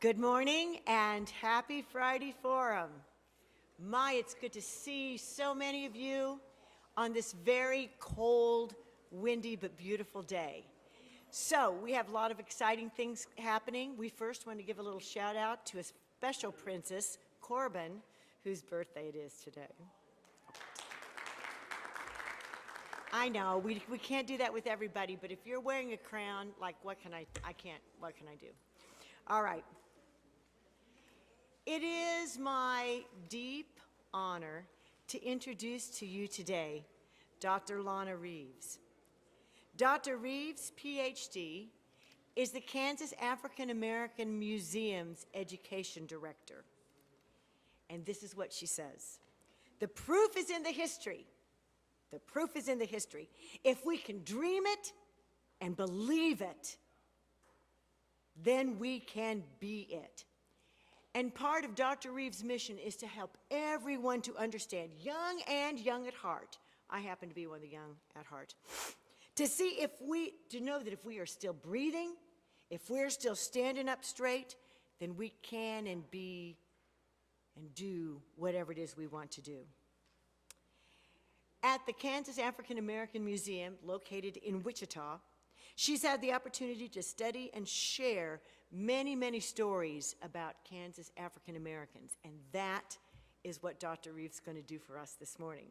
Good morning and happy Friday Forum. My, it's good to see so many of you on this very cold, windy, but beautiful day. So we have a lot of exciting things happening. We first want to give a little shout out to a special princess, Corbin, whose birthday it is today. I know, we can't do that with everybody, but if you're wearing a crown, like what can I do? All right. It is my deep honor to introduce to you today Dr. Lona Reeves. Dr. Reeves, PhD, is the Kansas African American Museum's Education Director. And this is what she says. The proof is in the history. The proof is in the history. If we can dream it and believe it, then we can be it. And part of Dr. Reeves' mission is to help everyone to understand, young and young at heart. I happen to be one of the young at heart. To know that if we are still breathing, if we're still standing up straight, then we can and be and do whatever it is we want to do. At the Kansas African American Museum, located in Wichita, she's had the opportunity to study and share many, many stories about Kansas African Americans, and that is what Dr. Reeves is going to do for us this morning.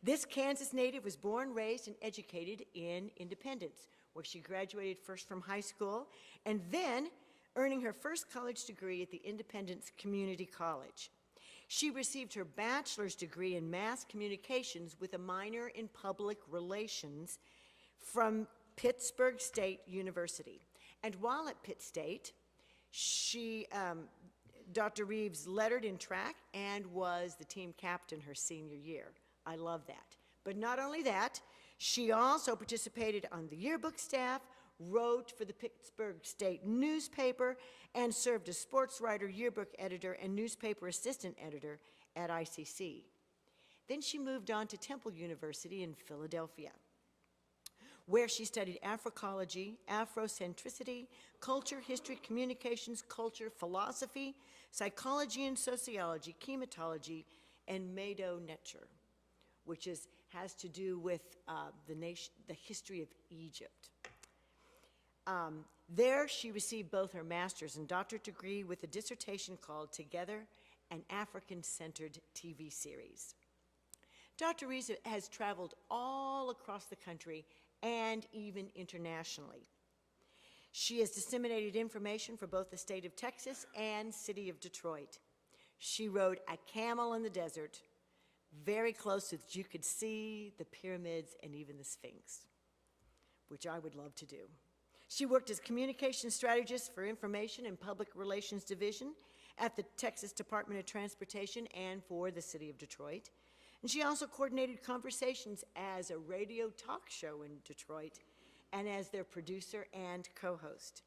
This Kansas native was born, raised, and educated in Independence, where she graduated first from high school and then earning her first college degree at the Independence Community College. She received her bachelor's degree in mass communications with a minor in public relations from Pittsburgh State University. And while at Pitt State, Dr. Reeves lettered in track and was the team captain her senior year. I love that. But not only that, she also participated on the yearbook staff, wrote for the Pittsburgh State newspaper, and served as sports writer, yearbook editor, and newspaper assistant editor at ICC. Then she moved on to Temple University in Philadelphia, where she studied Africology, Afrocentricity, culture, history, communications, culture, philosophy, psychology and sociology, chematology, and Medo-Neture, which has to do with the history of Egypt. There she received both her master's and doctorate degree with a dissertation called Together, an African-Centered TV Series. Dr. Reeves has traveled all across the country and even internationally. She has disseminated information for both the state of Texas and city of Detroit. She rode a camel in the desert, very close so that you could see the pyramids and even the Sphinx, which I would love to do. She worked as communication strategist for Information and Public Relations Division at the Texas Department of Transportation and for the city of Detroit. And she also coordinated conversations as a radio talk show in Detroit and as their producer and co-host.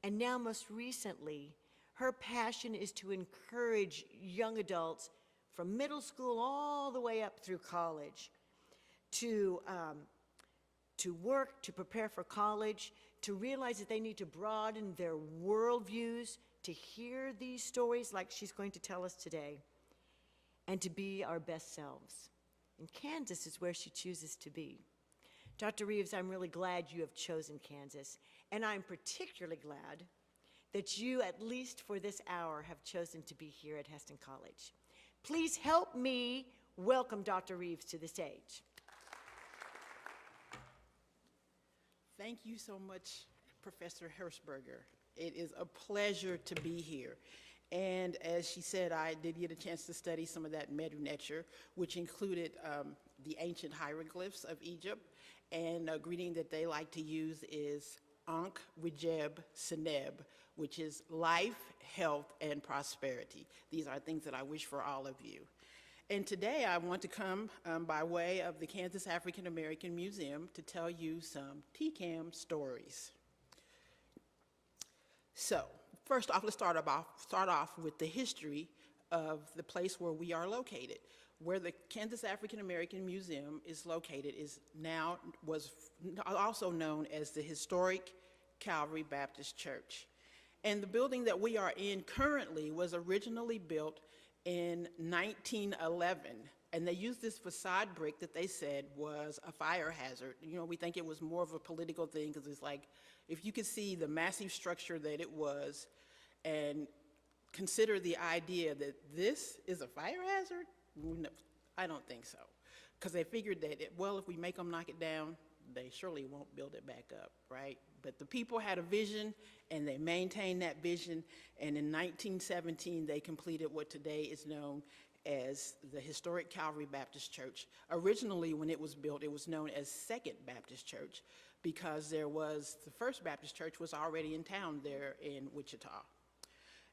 And now, most recently, her passion is to encourage young adults from middle school all the way up through college to work, to prepare for college, to realize that they need to broaden their worldviews, to hear these stories like she's going to tell us today, and to be our best selves. And Kansas is where she chooses to be. Dr. Reeves, I'm really glad you have chosen Kansas, and I'm particularly glad that you, at least for this hour, have chosen to be here at Heston College. Please help me welcome Dr. Reeves to the stage. Thank you so much, Professor Hershberger. It is a pleasure to be here. And as she said, I did get a chance to study some of that Medo-Neture, which included the ancient hieroglyphs of Egypt. And a greeting that they like to use is Ankh Wejeb Seneb, which is life, health, and prosperity. These are things that I wish for all of you. And today I want to come by way of the Kansas African American Museum to tell you some TCAM stories. So, first off, let's start off with the history of the place where we are located. Where the Kansas African American Museum is located was also known as the historic Calvary Baptist Church. And the building that we are in currently was originally built in 1911. And they used this facade brick that they said was a fire hazard. You know, we think it was more of a political thing because it's like, if you could see the massive structure that it was and consider the idea that this is a fire hazard, no, I don't think so. Because they figured that, well, if we make them knock it down, they surely won't build it back up, right? But the people had a vision, and they maintained that vision, and in 1917, they completed what today is known as the historic Calvary Baptist Church. Originally, when it was built, it was known as Second Baptist Church because the First Baptist Church was already in town there in Wichita.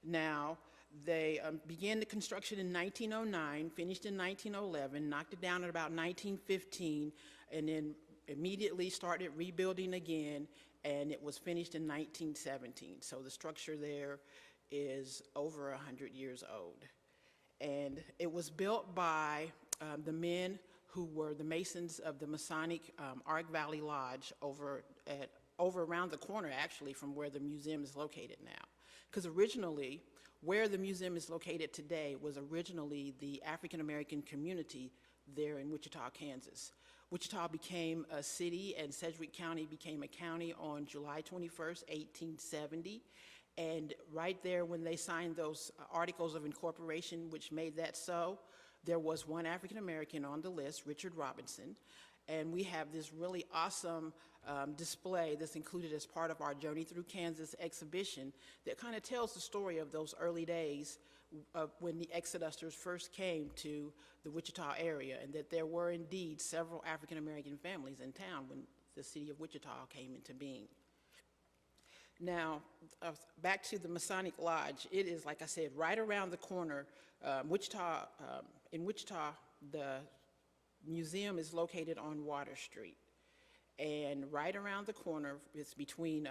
Now, they began the construction in 1909, finished in 1911, knocked it down at about 1915, and then immediately started rebuilding again, and it was finished in 1917. So the structure there is over 100 years old. And it was built by the men who were the Masons of the Masonic Ark Valley Lodge over around the corner, actually, from where the museum is located now. Because originally, where the museum is located today was originally the African American community there in Wichita, Kansas. Wichita became a city and Sedgwick County became a county on July 21st, 1870. And right there when they signed those articles of incorporation, which made that so, there was one African American on the list, Richard Robinson. And we have this really awesome display that's included as part of our Journey Through Kansas exhibition that kind of tells the story of those early days when the Exodusters first came to the Wichita area, and that there were indeed several African American families in town when the city of Wichita came into being. Now, back to the Masonic Lodge, it is, like I said, right around the corner. In Wichita, the museum is located on Water Street. And right around the corner, it's between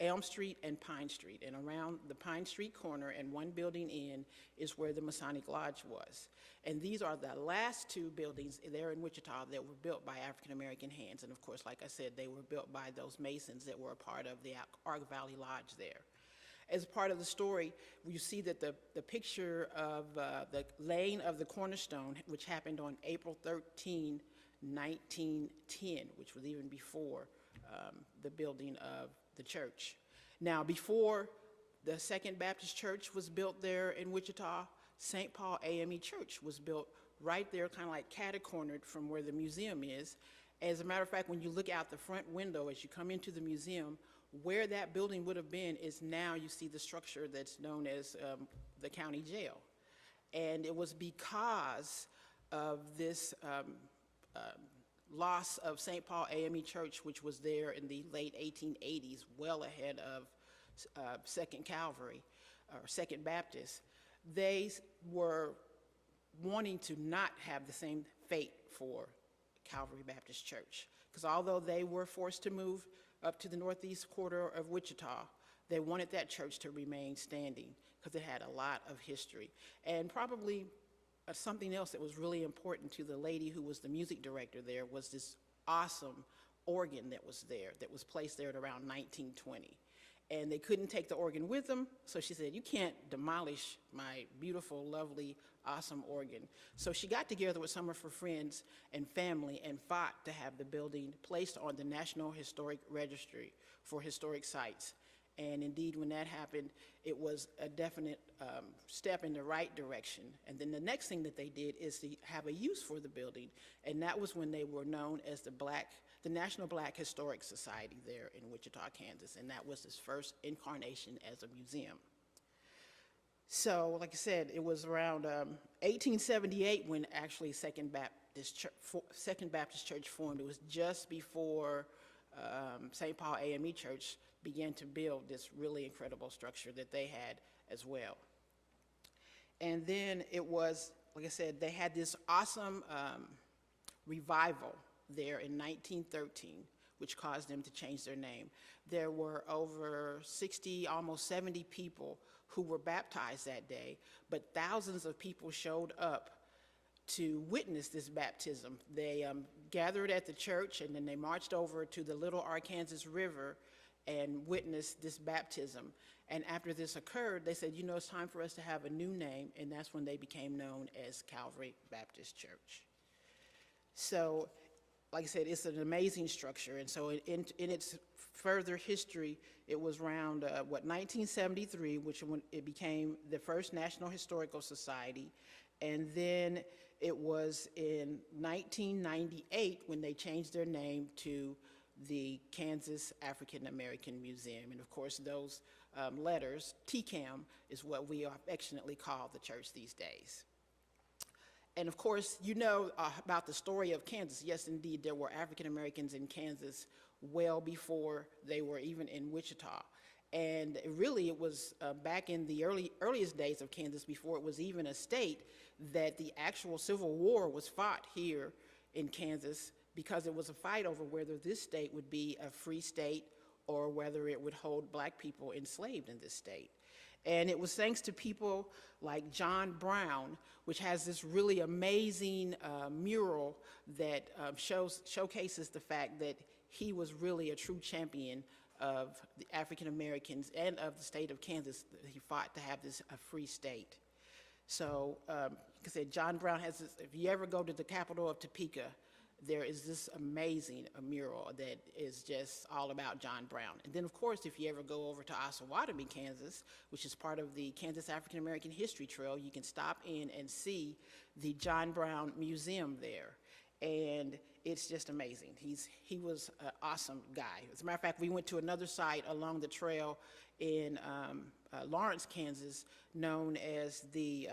Elm Street and Pine Street. And around the Pine Street corner and one building in is where the Masonic Lodge was. And these are the last two buildings there in Wichita that were built by African American hands. And of course, like I said, they were built by those Masons that were a part of the Ark Valley Lodge there. As part of the story, you see that the picture of the laying of the cornerstone, which happened on April 13, 1910, which was even before the building of the church. Now, before the Second Baptist Church was built there in Wichita, St. Paul AME Church was built right there, kind of like catty-cornered from where the museum is. As a matter of fact, when you look out the front window as you come into the museum, where that building would have been is now you see the structure that's known as the county jail. And it was because of this loss of St. Paul AME Church, which was there in the late 1880s, well ahead of Second Calvary, or Second Baptist. They were wanting to not have the same fate for Calvary Baptist Church. Because although they were forced to move up to the northeast quarter of Wichita, they wanted that church to remain standing because it had a lot of history. And probably something else that was really important to the lady who was the music director there was this awesome organ that was there, that was placed there at around 1920. And they couldn't take the organ with them, so she said, "You can't demolish my beautiful, lovely, awesome organ." So she got together with some of her friends and family and fought to have the building placed on the National Historic Registry for historic sites. And indeed, when that happened, it was a definite step in the right direction. And then the next thing that they did is to have a use for the building, and that was when they were known as the National Black Historic Society there in Wichita, Kansas, and that was its first incarnation as a museum. So, like I said, it was around 1878 when actually Second Baptist Church formed. It was just before St. Paul AME Church began to build this really incredible structure that they had as well. And then it was, like I said, they had this awesome revival there in 1913, which caused them to change their name. There were over 60, almost 70 people who were baptized that day, but thousands of people showed up to witness this baptism. They gathered at the church, and then they marched over to the Little Arkansas River and witnessed this baptism. And after this occurred, they said, you know, it's time for us to have a new name, and that's when they became known as Calvary Baptist Church. So, like I said, it's an amazing structure, and so in its further history, it was around, 1973, when it became the first National Historical Society, and then it was in 1998 when they changed their name to the Kansas African American Museum, and of course those letters, TCAM, is what we affectionately call the church these days. And of course, you know about the story of Kansas. Yes, indeed, there were African Americans in Kansas well before they were even in Wichita. And really, it was back in the earliest days of Kansas, before it was even a state, that the actual Civil War was fought here in Kansas, because it was a fight over whether this state would be a free state or whether it would hold black people enslaved in this state. And it was thanks to people like John Brown, which has this really amazing mural that showcases the fact that he was really a true champion of the African Americans and of the state of Kansas. He fought to have this a free state. So, like I said, John Brown has this, if you ever go to the capital of Topeka, there is this amazing mural that is just all about John Brown. And then, of course, if you ever go over to Osawatomie, Kansas, which is part of the Kansas African American History Trail, you can stop in and see the John Brown Museum there. And it's just amazing. He was an awesome guy. As a matter of fact, we went to another site along the trail in Lawrence, Kansas, known as the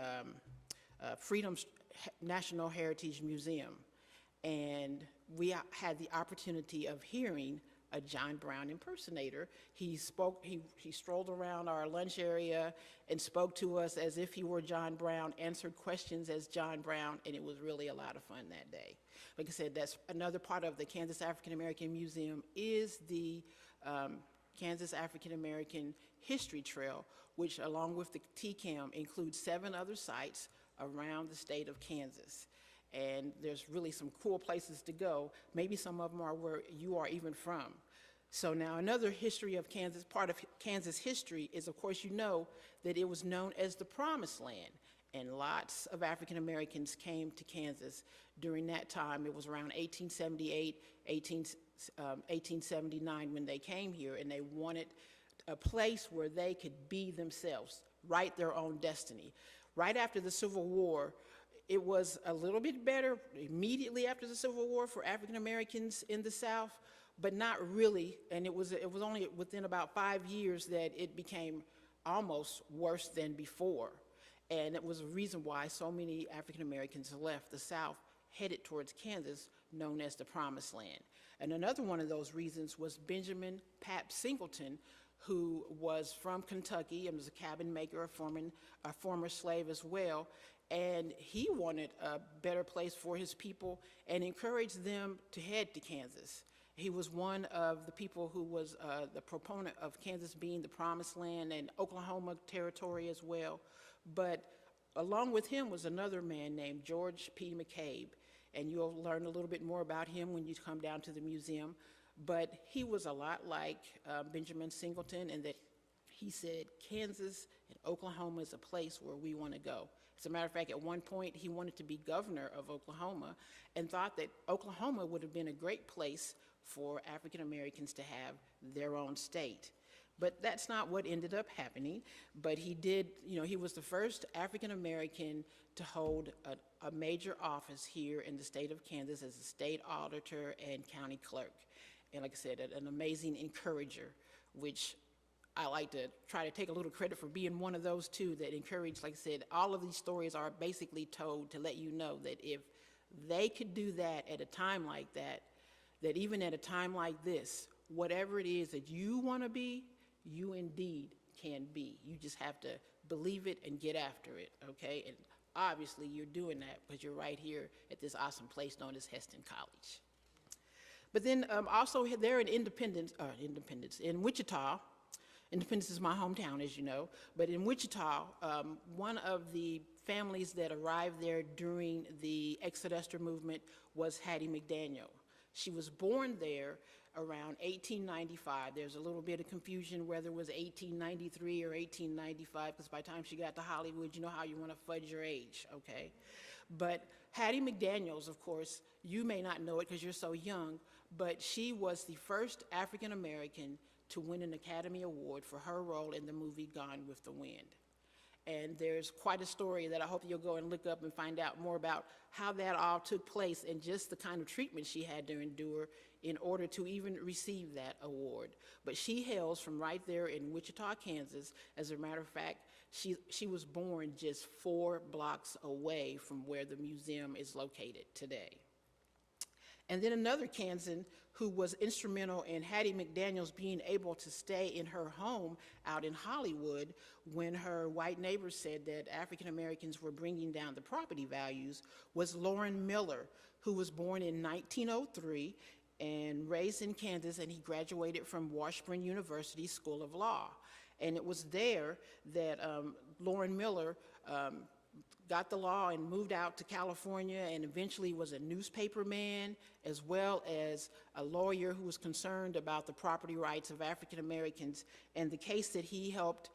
Freedom National Heritage Museum. And we had the opportunity of hearing a John Brown impersonator. He strolled around our lunch area and spoke to us as if he were John Brown, answered questions as John Brown, and it was really a lot of fun that day. Like I said, that's another part of the Kansas African American Museum is the Kansas African American History Trail, which along with the TCAM includes 7 other sites around the state of Kansas. And there's really some cool places to go. Maybe some of them are where you are even from. So now another history of Kansas, part of Kansas history is, of course, you know that it was known as the Promised Land. And lots of African Americans came to Kansas during that time. It was around 1878, 1879 when they came here, and they wanted a place where they could be themselves, write their own destiny. Right after the Civil War, it was a little bit better immediately after the Civil War for African Americans in the South, but not really. And it was only within about 5 years that it became almost worse than before. And it was a reason why so many African Americans left the South, headed towards Kansas, known as the Promised Land. And another one of those reasons was Benjamin Pap Singleton, who was from Kentucky and was a cabinet maker, a former slave as well. And he wanted a better place for his people and encouraged them to head to Kansas. He was one of the people who was the proponent of Kansas being the Promised Land and Oklahoma territory as well. But along with him was another man named George P. McCabe, and you'll learn a little bit more about him when you come down to the museum. But he was a lot like Benjamin Singleton, in that he said Kansas and Oklahoma is a place where we want to go. As a matter of fact, at one point, he wanted to be governor of Oklahoma and thought that Oklahoma would have been a great place for African Americans to have their own state. But that's not what ended up happening. But he did, he was the first African American to hold a major office here in the state of Kansas as a state auditor and county clerk. And like I said, an amazing encourager, which I like to try to take a little credit for being one of those two that encouraged. Like I said, all of these stories are basically told to let you know that if they could do that at a time like that, that even at a time like this, whatever it is that you want to be, you indeed can be. You just have to believe it and get after it, okay? And obviously you're doing that because you're right here at this awesome place known as Heston College. But then also there in Independence, in Wichita. Independence is my hometown, as you know, but in Wichita, one of the families that arrived there during the Exodusters movement was Hattie McDaniel. She was born there around 1895. There's a little bit of confusion whether it was 1893 or 1895, because by the time she got to Hollywood, you know how you want to fudge your age, okay? But Hattie McDaniels, of course, you may not know it because you're so young, but she was the first African American to win an Academy Award for her role in the movie Gone with the Wind. And there's quite a story that I hope you'll go and look up and find out more about how that all took place and just the kind of treatment she had to endure in order to even receive that award. But she hails from right there in Wichita, Kansas. As a matter of fact, she was born just 4 blocks away from where the museum is located today. And then another Kansan who was instrumental in Hattie McDaniels being able to stay in her home out in Hollywood when her white neighbors said that African Americans were bringing down the property values was Loren Miller, who was born in 1903 and raised in Kansas, and he graduated from Washburn University School of Law. And it was there that Loren Miller got the law and moved out to California, and eventually was a newspaper man as well as a lawyer who was concerned about the property rights of African Americans. And the case that he helped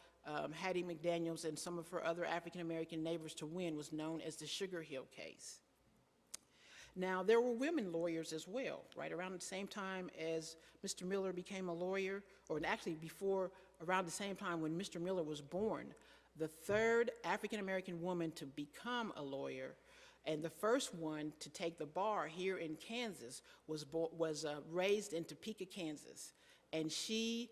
Hattie McDaniels and some of her other African American neighbors to win was known as the Sugar Hill case. Now, there were women lawyers as well, right around the same time as Mr. Miller became a lawyer, or actually before, around the same time when Mr. Miller was born. The third African-American woman to become a lawyer, and the first one to take the bar here in Kansas was raised in Topeka, Kansas. And she,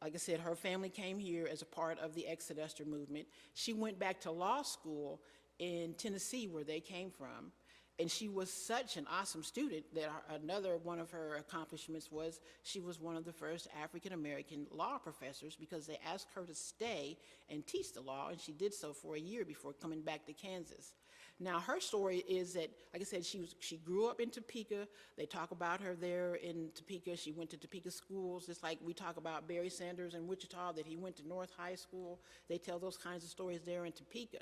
like I said, her family came here as a part of the Exodus movement. She went back to law school in Tennessee, where they came from. And she was such an awesome student that another one of her accomplishments was she was one of the first African-American law professors, because they asked her to stay and teach the law, and she did so for a year before coming back to Kansas. Now, her story is that, like I said, she grew up in Topeka. They talk about her there in Topeka. She went to Topeka schools, just like we talk about Barry Sanders in Wichita, that he went to North High School. They tell those kinds of stories there in Topeka.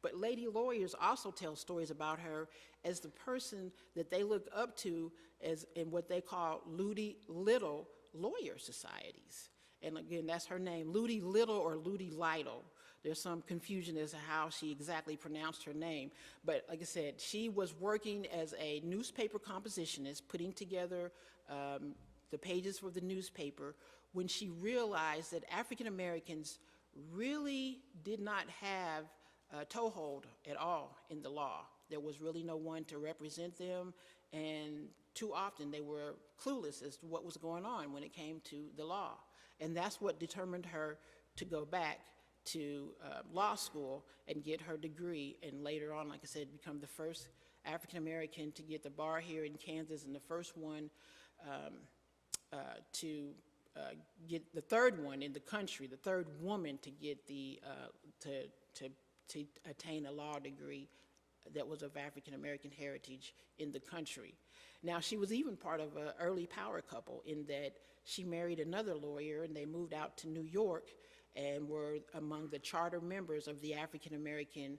But lady lawyers also tell stories about her as the person that they look up to as in what they call Ludi Little lawyer societies. And again, that's her name, Ludi Little or Ludi Lytle. There's some confusion as to how she exactly pronounced her name. But like I said, she was working as a newspaper compositionist, putting together the pages for the newspaper, when she realized that African Americans really did not have a toehold at all in the law. There was really no one to represent them, and too often they were clueless as to what was going on when it came to the law. And that's what determined her to go back to law school and get her degree, and later on, like I said, become the first African American to get the bar here in Kansas, and the first one to get the third one in the country, the third woman to get the to attain a law degree that was of African American heritage in the country. Now, she was even part of an early power couple in that she married another lawyer, and they moved out to New York and were among the charter members of the African American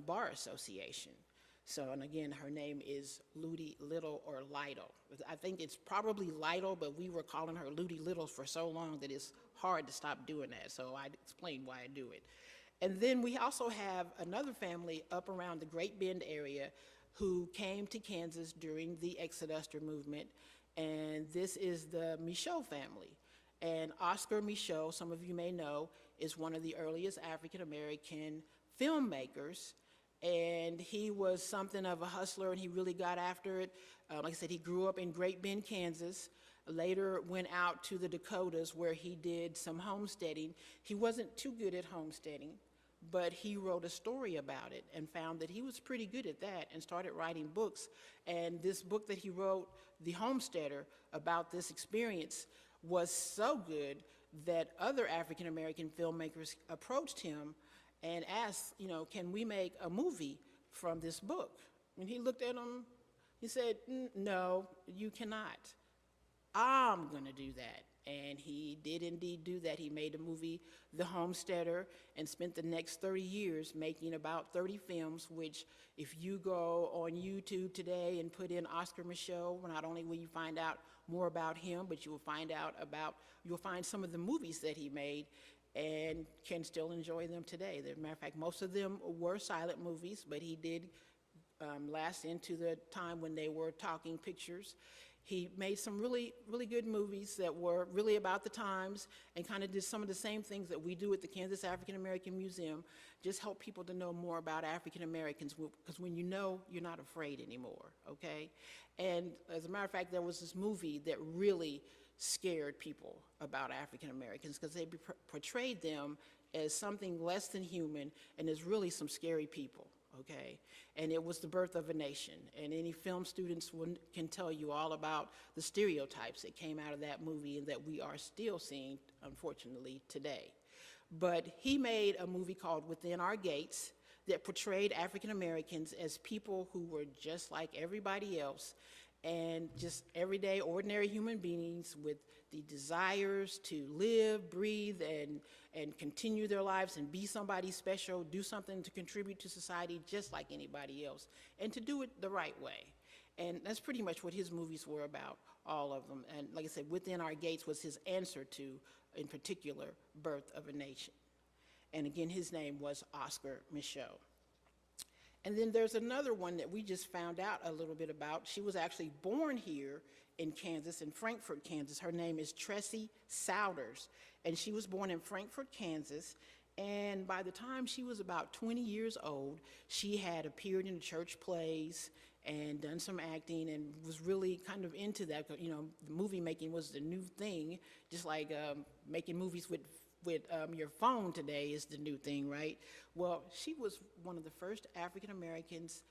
Bar Association. So, and again, her name is Ludi Little or Lytle. I think it's probably Lytle, but we were calling her Ludi Little for so long that it's hard to stop doing that. So I explained why I do it. And then we also have another family up around the Great Bend area who came to Kansas during the Exodus movement, and this is the Michaud family. And Oscar Michaud, some of you may know, is one of the earliest African-American filmmakers, and he was something of a hustler, and he really got after it. Like I said, he grew up in Great Bend, Kansas, later went out to the Dakotas where he did some homesteading. He wasn't too good at homesteading, but he wrote a story about it and found that he was pretty good at that and started writing books. And this book that he wrote, The Homesteader, about this experience was so good that other African-American filmmakers approached him and asked, you know, can we make a movie from this book? And he looked at them, he said, no, you cannot. I'm going to do that. And he did indeed do that. He made the movie The Homesteader and spent the next 30 years making about 30 films, which if you go on YouTube today and put in Oscar Micheaux, not only will you find out more about him, but you'll find some of the movies that he made and can still enjoy them today. As a matter of fact, most of them were silent movies, but he did last into the time when they were talking pictures. He made some really, really good movies that were really about the times and kind of did some of the same things that we do at the Kansas African American Museum, just help people to know more about African Americans, because when you know, you're not afraid anymore, okay? And as a matter of fact, there was this movie that really scared people about African Americans because they portrayed them as something less than human and as really some scary people. Okay, and it was The Birth of a Nation, and any film students can tell you all about the stereotypes that came out of that movie and that we are still seeing, unfortunately, today. But he made a movie called Within Our Gates that portrayed African Americans as people who were just like everybody else and just everyday, ordinary human beings with the desires to live, breathe, and continue their lives and be somebody special, do something to contribute to society just like anybody else, and to do it the right way. And that's pretty much what his movies were about, all of them. And like I said, Within Our Gates was his answer to, in particular, Birth of a Nation. And again, his name was Oscar Micheaux. And then there's another one that we just found out a little bit about. She was actually born here in Kansas, in Frankfort, Kansas. Her name is Tressie Souders, and she was born in Frankfort, Kansas. And by the time she was about 20 years old, she had appeared in church plays and done some acting and was really kind of into that. You know, movie making was the new thing, just like making movies with your phone today is the new thing, right? Well, she was one of the first African Americans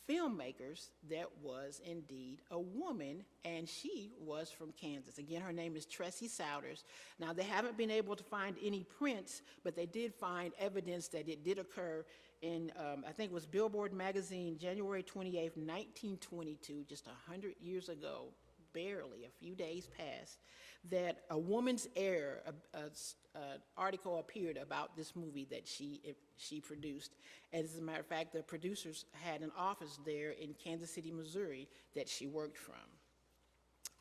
filmmakers that was indeed a woman, and she was from Kansas. Again, her name is Tressie Souders. Now, they haven't been able to find any prints, but they did find evidence that it did occur in, I think it was Billboard magazine, January 28th, 1922, just 100 years ago, barely a few days past, that A Woman's Heir, an article appeared about this movie that she produced. As a matter of fact, the producers had an office there in Kansas City, Missouri, that she worked from.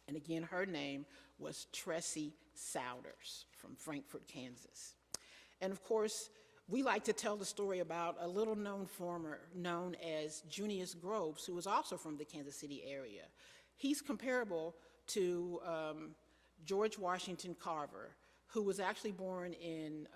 And again, her name was Tressie Souders from Frankfort, Kansas. And of course, we like to tell the story about a little known farmer known as Junius Groves, who was also from the Kansas City area. He's comparable to George Washington Carver, who was actually born in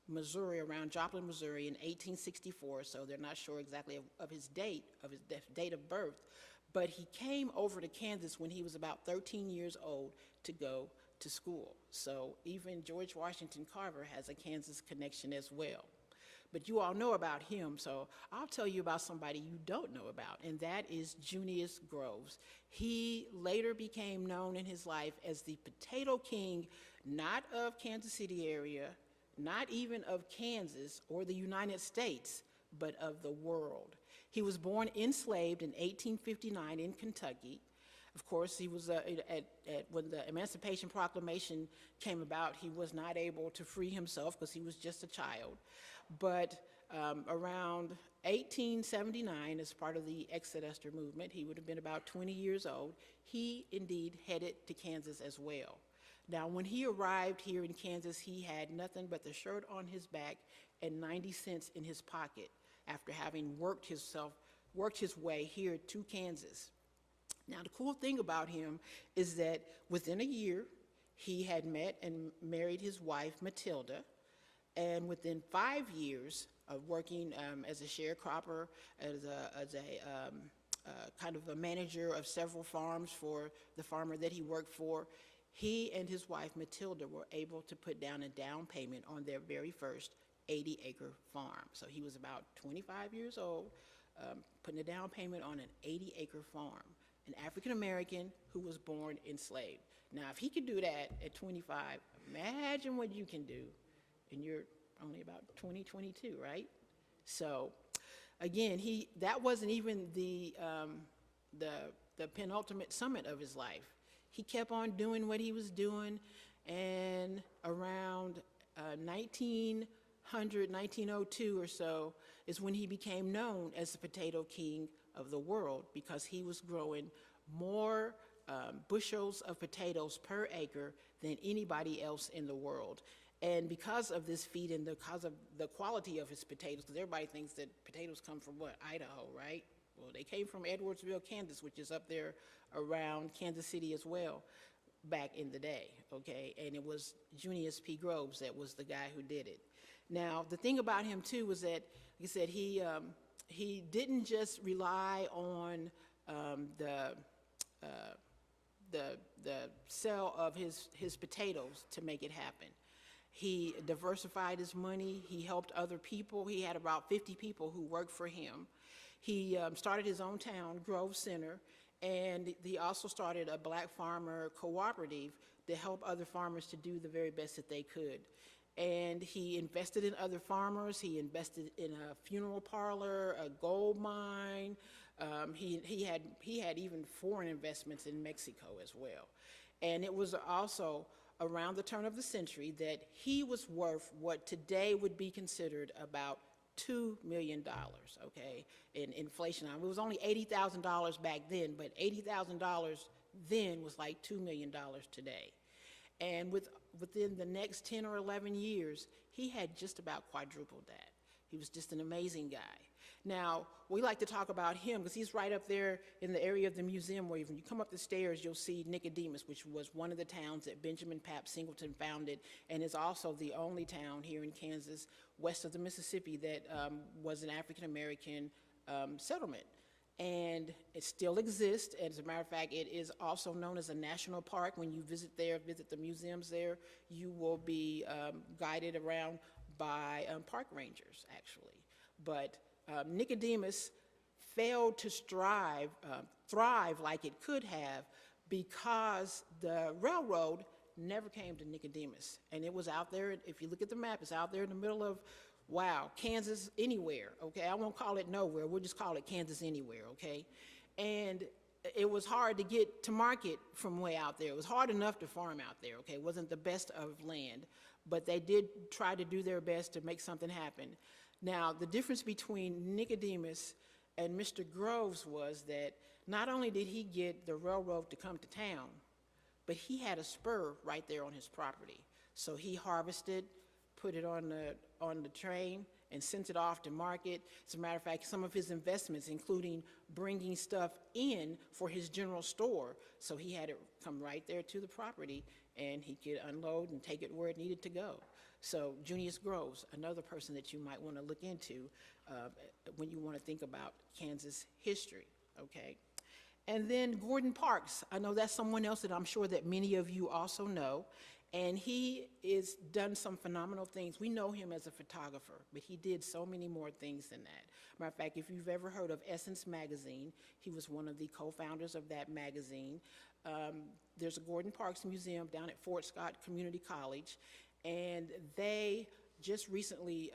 Missouri, around Joplin, Missouri in 1864, so they're not sure exactly of his date of birth, but he came over to Kansas when he was about 13 years old to go to school. So even George Washington Carver has a Kansas connection as well. But you all know about him, so I'll tell you about somebody you don't know about, and that is Junius Groves. He later became known in his life as the Potato King, not of Kansas City area, not even of Kansas or the United States, but of the world. He was born enslaved in 1859 in Kentucky. Of course, he was when the Emancipation Proclamation came about, he was not able to free himself because he was just a child. But around 1879, as part of the Exodusters movement, he would have been about 20 years old, he indeed headed to Kansas as well. Now, when he arrived here in Kansas, he had nothing but the shirt on his back and 90 cents in his pocket after having worked his way here to Kansas. Now, the cool thing about him is that within a year, he had met and married his wife, Matilda, and within 5 years of working as a sharecropper, as a kind of a manager of several farms for the farmer that he worked for, he and his wife, Matilda, were able to put down a down payment on their very first 80-acre farm. So he was about 25 years old, putting a down payment on an 80-acre farm, an African-American who was born enslaved. Now, if he could do that at 25, imagine what you can do, and you're only about 20, 22, right? So, again, that wasn't even the penultimate summit of his life. he kept on doing what he was doing, and around 1900, 1902 or so is when he became known as the potato king of the world, because he was growing more bushels of potatoes per acre than anybody else in the world. And because of this feat and because of the quality of his potatoes, because everybody thinks that potatoes come from what, Idaho, right? Well, they came from Edwardsville, Kansas, which is up there around Kansas City as well, back in the day, okay? And it was Junius P. Groves that was the guy who did it. Now, the thing about him, too, was that, like I said, he didn't just rely on the sale of his potatoes to make it happen. He diversified his money. He helped other people. He had about 50 people who worked for him. He started his own town, Grove Center, and he also started a black farmer cooperative to help other farmers to do the very best that they could. And he invested in other farmers. He invested in a funeral parlor, a gold mine. He had even foreign investments in Mexico as well. And it was also around the turn of the century that he was worth what today would be considered about $2 million, okay, in inflation. It was only $80,000 back then, but $80,000 then was like $2 million today. And within the next 10 or 11 years, he had just about quadrupled that. He was just an amazing guy. Now, we like to talk about him because he's right up there in the area of the museum where when you come up the stairs, you'll see Nicodemus, which was one of the towns that Benjamin Pap Singleton founded, and is also the only town here in Kansas, west of the Mississippi, that was an African-American settlement. And it still exists. As a matter of fact, it is also known as a national park. When you visit there, visit the museums there, you will be guided around by park rangers, actually. But Nicodemus failed to thrive like it could have because the railroad never came to Nicodemus. And it was out there, if you look at the map, it's out there in the middle of, wow, Kansas anywhere, okay? I won't call it nowhere, we'll just call it Kansas anywhere, okay? And it was hard to get to market from way out there. It was hard enough to farm out there, okay? It wasn't the best of land, but they did try to do their best to make something happen. Now, the difference between Nicodemus and Mr. Groves was that not only did he get the railroad to come to town, but he had a spur right there on his property. So he harvested, put it on the train, and sent it off to market. As a matter of fact, some of his investments, including bringing stuff in for his general store, so he had it come right there to the property, and he could unload and take it where it needed to go. So Junius Groves, another person that you might want to look into when you want to think about Kansas history, okay? And then Gordon Parks, I know that's someone else that I'm sure that many of you also know, and he has done some phenomenal things. We know him as a photographer, but he did so many more things than that. Matter of fact, if you've ever heard of Essence Magazine, he was one of the co-founders of that magazine. There's a Gordon Parks Museum down at Fort Scott Community College, and they just recently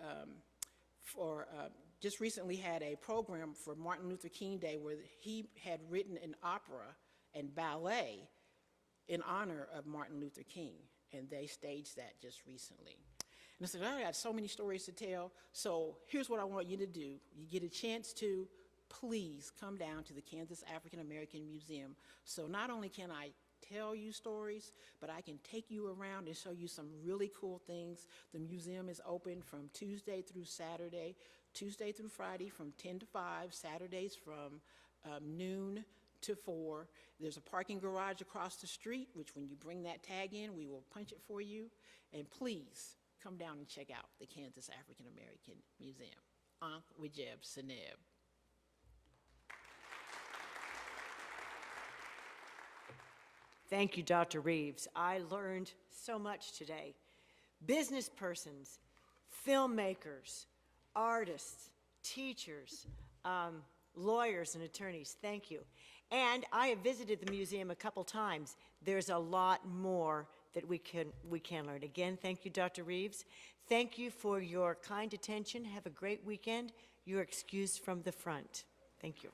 had a program for Martin Luther King Day where he had written an opera and ballet in honor of Martin Luther King, and they staged that just recently. And I said, I got so many stories to tell, so here's what I want you to do. You get a chance to, please come down to the Kansas African American Museum. So not only can I tell you stories, but I can take you around and show you some really cool things. The museum is open from Tuesday through Saturday, Tuesday through Friday from 10 to 5, Saturdays from noon to 4. There's a parking garage across the street, which when you bring that tag in, we will punch it for you. And please come down and check out the Kansas African American Museum. Ankh Wajeb Seneb. Thank you, Dr. Reeves. I learned so much today. Business persons, filmmakers, artists, teachers, lawyers and attorneys, thank you. And I have visited the museum a couple times. There's a lot more that we can learn. Again, thank you, Dr. Reeves. Thank you for your kind attention. Have a great weekend. You're excused from the front. Thank you.